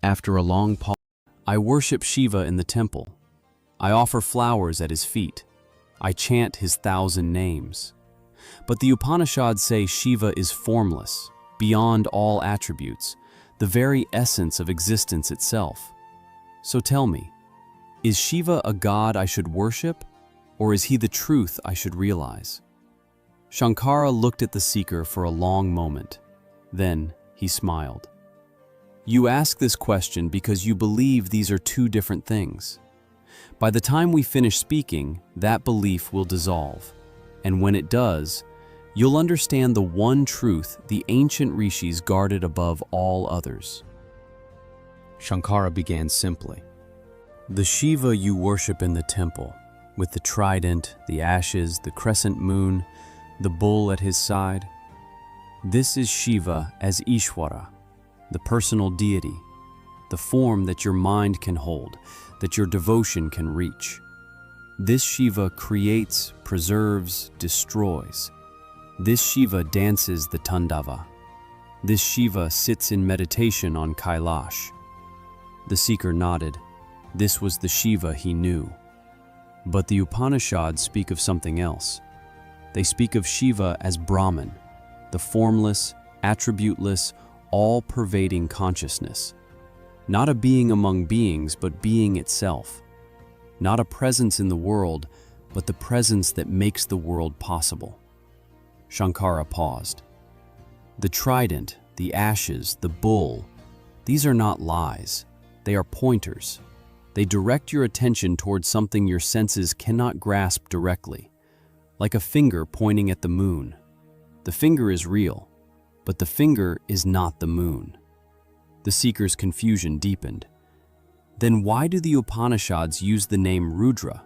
After a long pause, I worship Shiva in the temple. I offer flowers at his feet. I chant his 1,000 names. But the Upanishads say Shiva is formless, beyond all attributes, the very essence of existence itself. So tell me, is Shiva a god I should worship, or is he the truth I should realize? Shankara looked at the seeker for a long moment. Then he smiled. You ask this question because you believe these are two different things. By the time we finish speaking, that belief will dissolve. And when it does, you'll understand the one truth the ancient rishis guarded above all others. Shankara began simply. The Shiva you worship in the temple, with the trident, the ashes, the crescent moon, the bull at his side, this is Shiva as Ishvara, the personal deity, the form that your mind can hold, that your devotion can reach. This Shiva creates, preserves, destroys. This Shiva dances the Tandava. This Shiva sits in meditation on Kailash. The seeker nodded. This was the Shiva he knew. But the Upanishads speak of something else. They speak of Shiva as Brahman, the formless, attributeless, all-pervading consciousness. Not a being among beings, but being itself. Not a presence in the world, but the presence that makes the world possible. Shankara paused. The trident, the ashes, the bull, these are not lies. They are pointers. They direct your attention towards something your senses cannot grasp directly, like a finger pointing at the moon. The finger is real, but the finger is not the moon. The seeker's confusion deepened. Then why do the Upanishads use the name Rudra?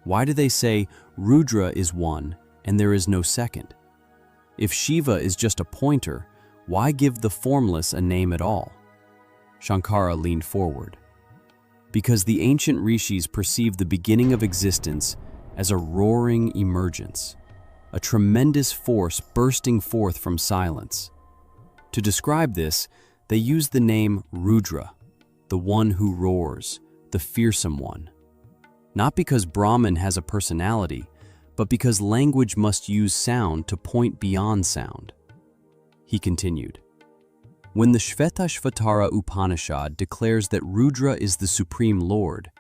Why do they say Rudra is one and there is no second? If Shiva is just a pointer, why give the formless a name at all? Shankara leaned forward. Because the ancient rishis perceived the beginning of existence as a roaring emergence, a tremendous force bursting forth from silence. To describe this, they used the name Rudra, the one who roars, the fearsome one. Not because Brahman has a personality, but because language must use sound to point beyond sound. He continued. When the Shvetashvatara Upanishad declares that Rudra is the Supreme Lord,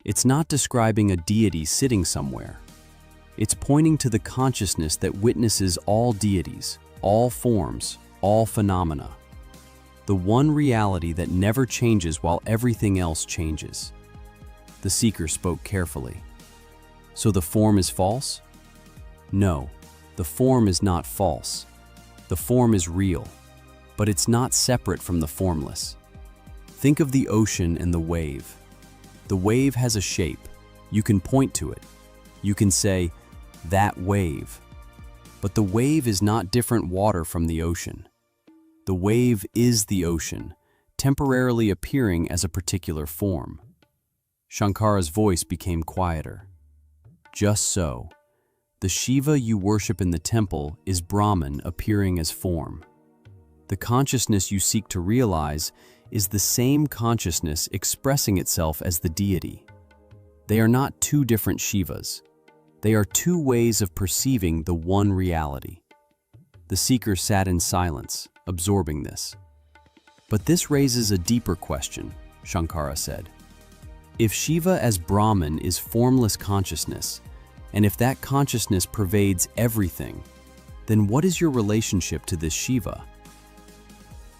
it's not describing a deity sitting somewhere. It's pointing to the consciousness that witnesses all deities, all forms, all phenomena. The one reality that never changes while everything else changes. The seeker spoke carefully. So the form is false? No, the form is not false. The form is real, but it's not separate from the formless. Think of the ocean and the wave. The wave has a shape. You can point to it. You can say, that wave. But the wave is not different water from the ocean. The wave is the ocean, temporarily appearing as a particular form. Shankara's voice became quieter. Just so. The Shiva you worship in the temple is Brahman appearing as form. The consciousness you seek to realize is the same consciousness expressing itself as the deity. They are not two different Shivas. They are two ways of perceiving the one reality. The seeker sat in silence, absorbing this. But this raises a deeper question, Shankara said. If Shiva as Brahman is formless consciousness, and if that consciousness pervades everything, then what is your relationship to this Shiva?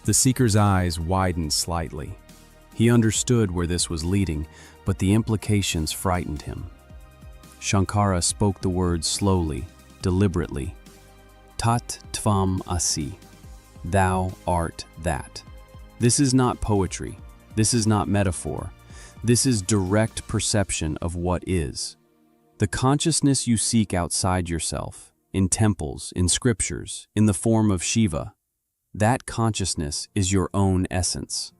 The seeker's eyes widened slightly. He understood where this was leading, but the implications frightened him. Shankara spoke the words slowly, deliberately. Tat tvam asi. Thou art that. This is not poetry. This is not metaphor. This is direct perception of what is. The consciousness you seek outside yourself, in temples, in scriptures, in the form of Shiva, that consciousness is your own essence.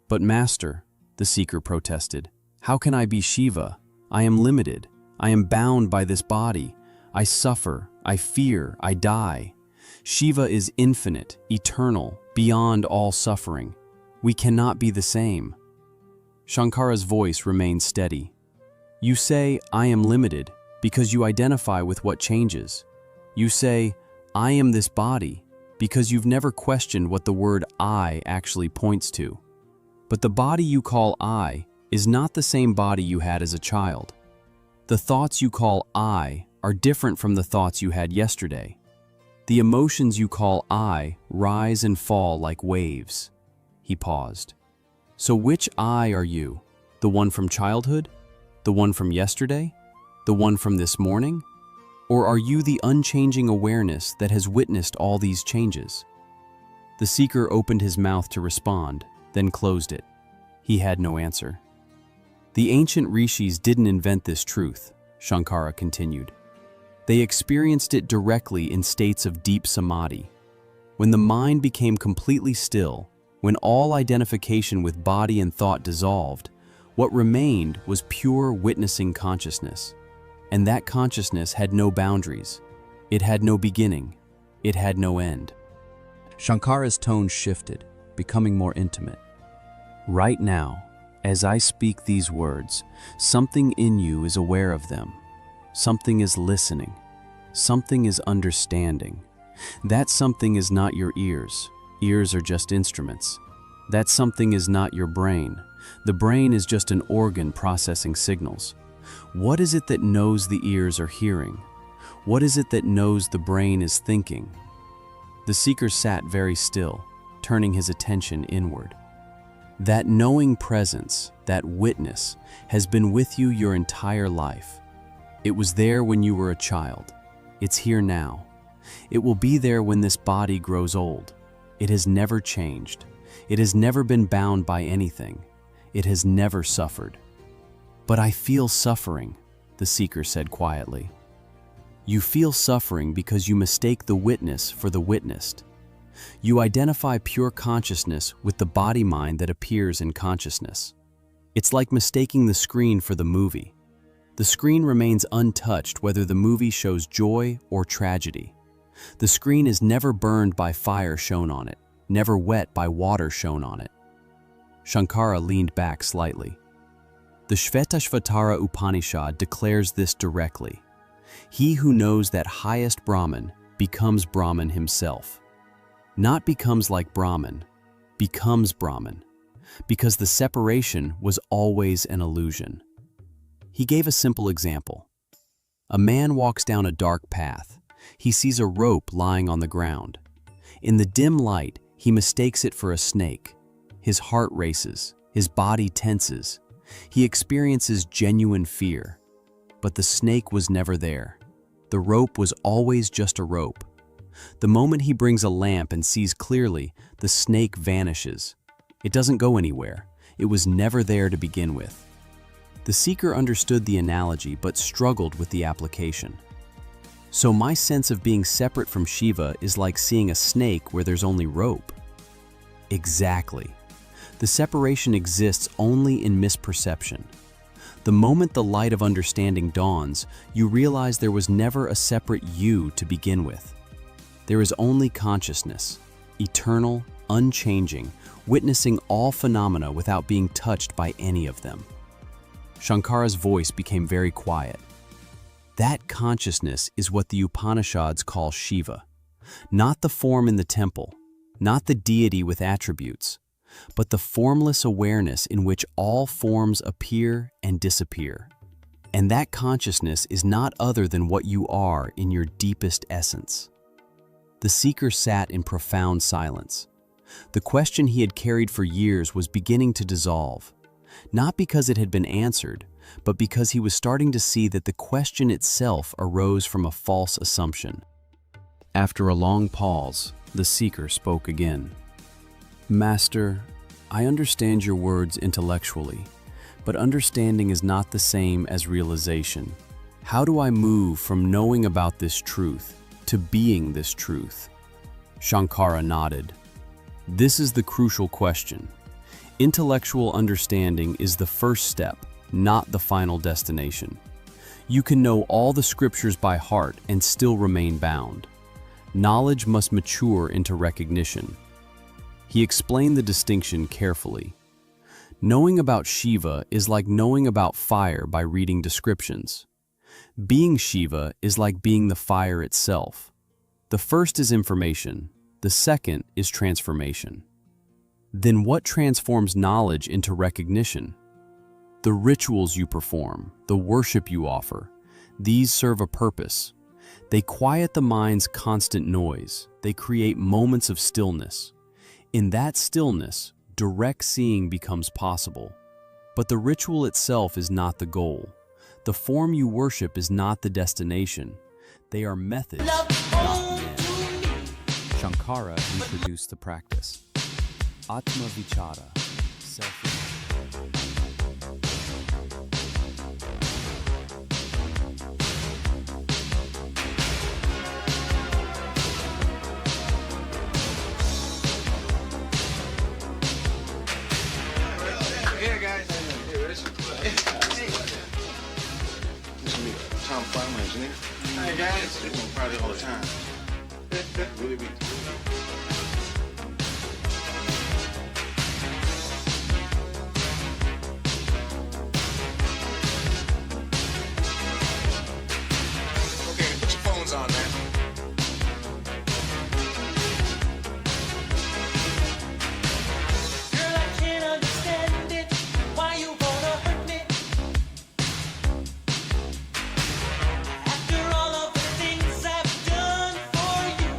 But Master, the seeker protested, how can I be Shiva? I am limited. I am bound by this body. I suffer, I fear, I die. Shiva is infinite, eternal, beyond all suffering. We cannot be the same. Shankara's voice remained steady. You say, I am limited, because you identify with what changes. You say, I am this body, because you've never questioned what the word I actually points to. But the body you call I is not the same body you had as a child. The thoughts you call I are different from the thoughts you had yesterday. The emotions you call I rise and fall like waves. He paused. So which I are you? The one from childhood? The one from yesterday? The one from this morning? Or are you the unchanging awareness that has witnessed all these changes? The seeker opened his mouth to respond, then closed it. He had no answer. The ancient rishis didn't invent this truth, Shankara continued. They experienced it directly in states of deep samadhi. When the mind became completely still, when all identification with body and thought dissolved, what remained was pure witnessing consciousness. And that consciousness had no boundaries. It had no beginning. It had no end. Shankara's tone shifted, becoming more intimate. Right now, as I speak these words, something in you is aware of them. Something is listening. Something is understanding. That something is not your ears. Ears are just instruments. That something is not your brain. The brain is just an organ processing signals. What is it that knows the ears are hearing? What is it that knows the brain is thinking? The seeker sat very still, turning his attention inward. That knowing presence, that witness, has been with you your entire life. It was there when you were a child. It's here now. It will be there when this body grows old. It has never changed. It has never been bound by anything. It has never suffered. But I feel suffering, the seeker said quietly. You feel suffering because you mistake the witness for the witnessed. You identify pure consciousness with the body-mind that appears in consciousness. It's like mistaking the screen for the movie. The screen remains untouched whether the movie shows joy or tragedy. The screen is never burned by fire shown on it, never wet by water shown on it. Shankara leaned back slightly. The Shvetashvatara Upanishad declares this directly. He who knows that highest Brahman becomes Brahman himself. Not becomes like Brahman, becomes Brahman, because the separation was always an illusion. He gave a simple example. A man walks down a dark path. He sees a rope lying on the ground. In the dim light, he mistakes it for a snake. His heart races, his body tenses. He experiences genuine fear. But the snake was never there. The rope was always just a rope. The moment he brings a lamp and sees clearly, the snake vanishes. It doesn't go anywhere. It was never there to begin with. The seeker understood the analogy but struggled with the application. So my sense of being separate from Shiva is like seeing a snake where there's only rope. Exactly. The separation exists only in misperception. The moment the light of understanding dawns, you realize there was never a separate you to begin with. There is only consciousness, eternal, unchanging, witnessing all phenomena without being touched by any of them. Shankara's voice became very quiet. That consciousness is what the Upanishads call Shiva, not the form in the temple, not the deity with attributes, but the formless awareness in which all forms appear and disappear. And that consciousness is not other than what you are in your deepest essence. The seeker sat in profound silence. The question he had carried for years was beginning to dissolve, not because it had been answered, but because he was starting to see that the question itself arose from a false assumption. After a long pause, the seeker spoke again. Master, I understand your words intellectually, but understanding is not the same as realization. How do I move from knowing about this truth to being this truth? Shankara nodded. This is the crucial question. Intellectual understanding is the first step, not the final destination. You can know all the scriptures by heart and still remain bound. Knowledge must mature into recognition. He explained the distinction carefully. Knowing about Shiva is like knowing about fire by reading descriptions. Being Shiva is like being the fire itself. The first is information, the second is transformation. Then what transforms knowledge into recognition? The rituals you perform, the worship you offer, these serve a purpose. They quiet the mind's constant noise. They create moments of stillness. In that stillness, direct seeing becomes possible. But the ritual itself is not the goal. The form you worship is not the destination. They are methods, not the end. Shankara introduced the practice. Atma Vichara, Hey guys, Tom Farmer, engineer. Hey guys, we gonna party all the time. Really be. Okay, put your phones on, man. Girl, I can't understand it. Why you wanna hurt me? After all of the things I've done for you.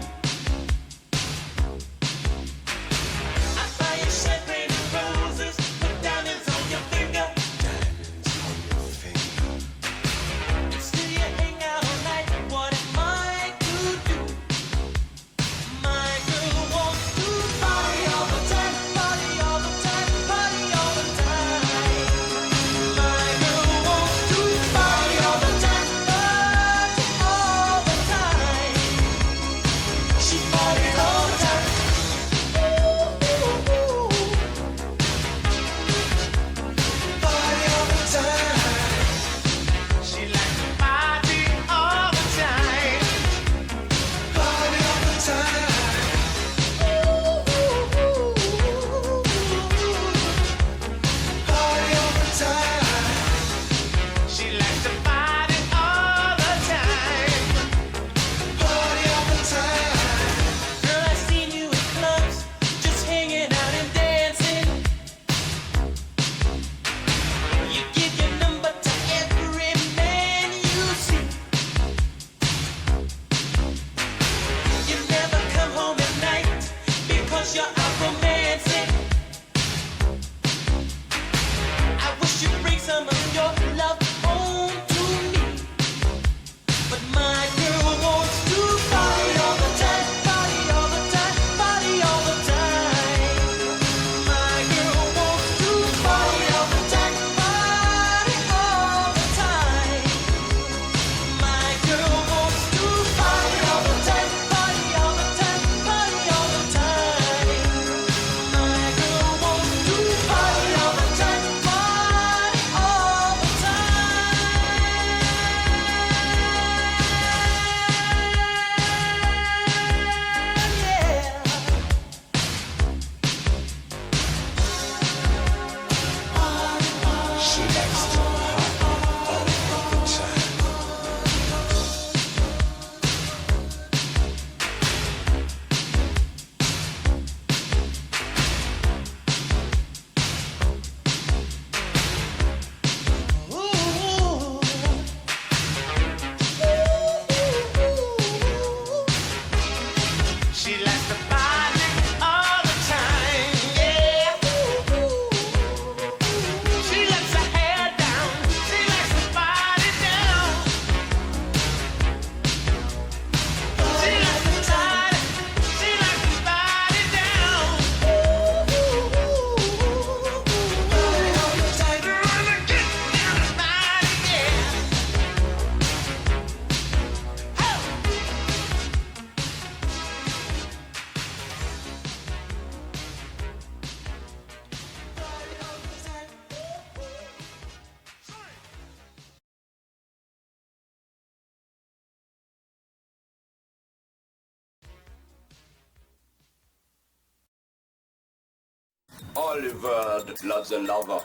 All the world loves a lover,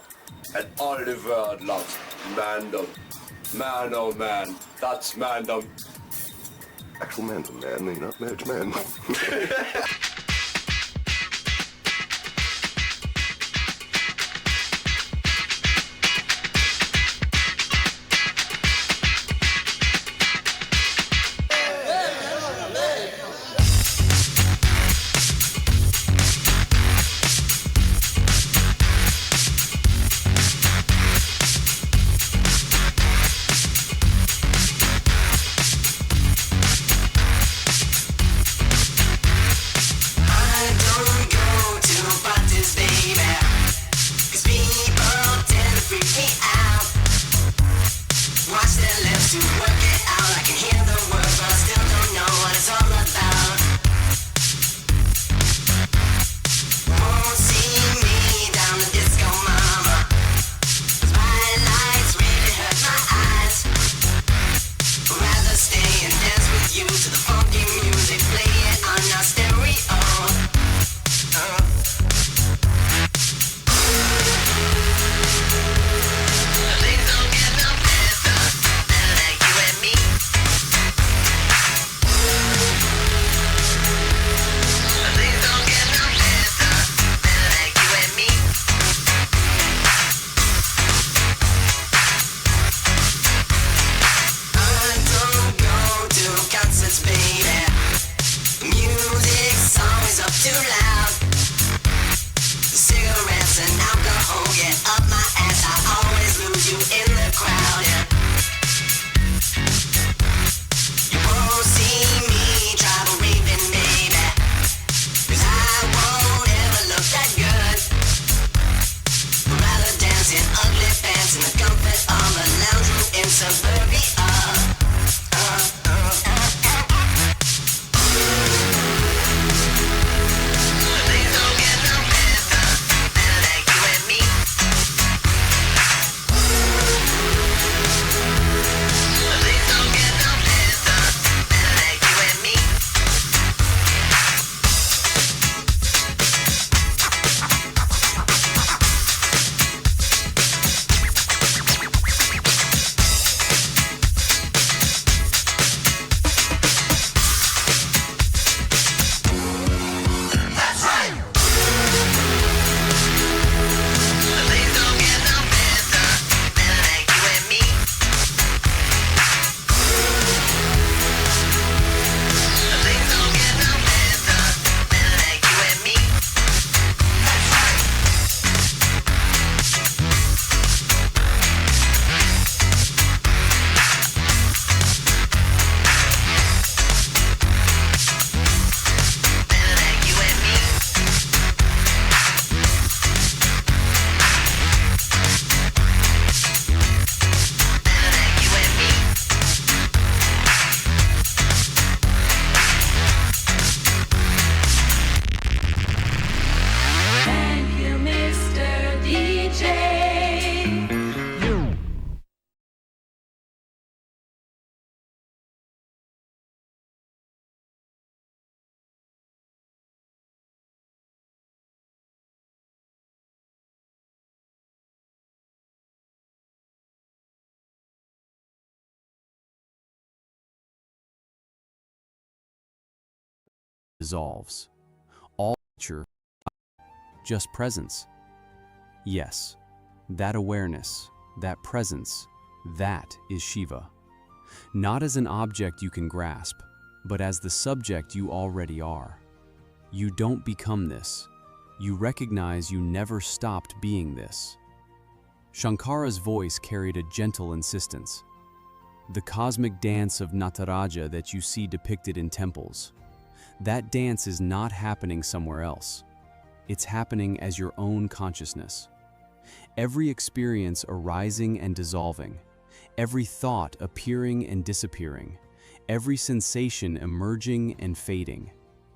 and all the world loves mandom. Man, oh man, that's mandom. Actual mandom, man, you're not married to man. Dissolves. All nature, just presence. Yes, that awareness, that presence, that is Shiva. Not as an object you can grasp, but as the subject you already are. You don't become this. You recognize you never stopped being this. Shankara's voice carried a gentle insistence. The cosmic dance of Nataraja that you see depicted in temples. That dance is not happening somewhere else. It's happening as your own consciousness. Every experience arising and dissolving, every thought appearing and disappearing, every sensation emerging and fading.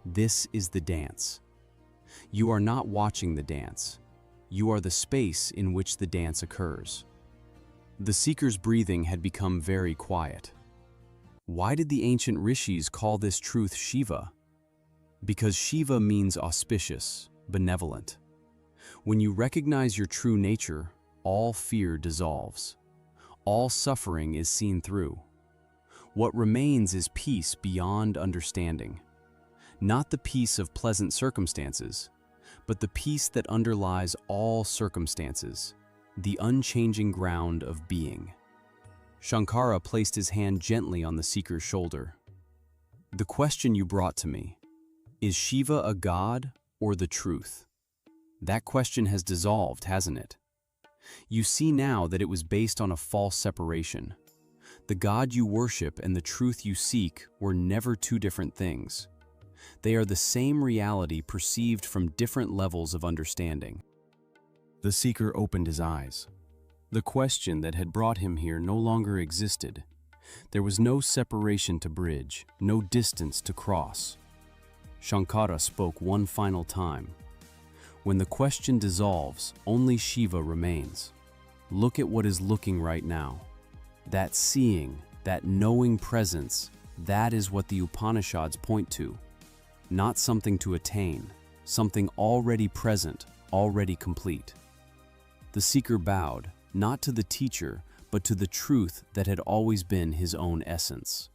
This is the dance. You are not watching the dance. You are the space in which the dance occurs. The seeker's breathing had become very quiet. Why did the ancient rishis call this truth Shiva? Because Shiva means auspicious, benevolent. When you recognize your true nature, all fear dissolves. All suffering is seen through. What remains is peace beyond understanding. Not the peace of pleasant circumstances, but the peace that underlies all circumstances, the unchanging ground of being. Shankara placed his hand gently on the seeker's shoulder. The question you brought to me, is Shiva a god or the truth? That question has dissolved, hasn't it? You see now that it was based on a false separation. The God you worship and the truth you seek were never two different things. They are the same reality perceived from different levels of understanding. The seeker opened his eyes. The question that had brought him here no longer existed. There was no separation to bridge, no distance to cross. Shankara spoke one final time. When the question dissolves, only Shiva remains. Look at what is looking right now. That seeing, that knowing presence, that is what the Upanishads point to. Not something to attain, something already present, already complete. The seeker bowed, not to the teacher, but to the truth that had always been his own essence.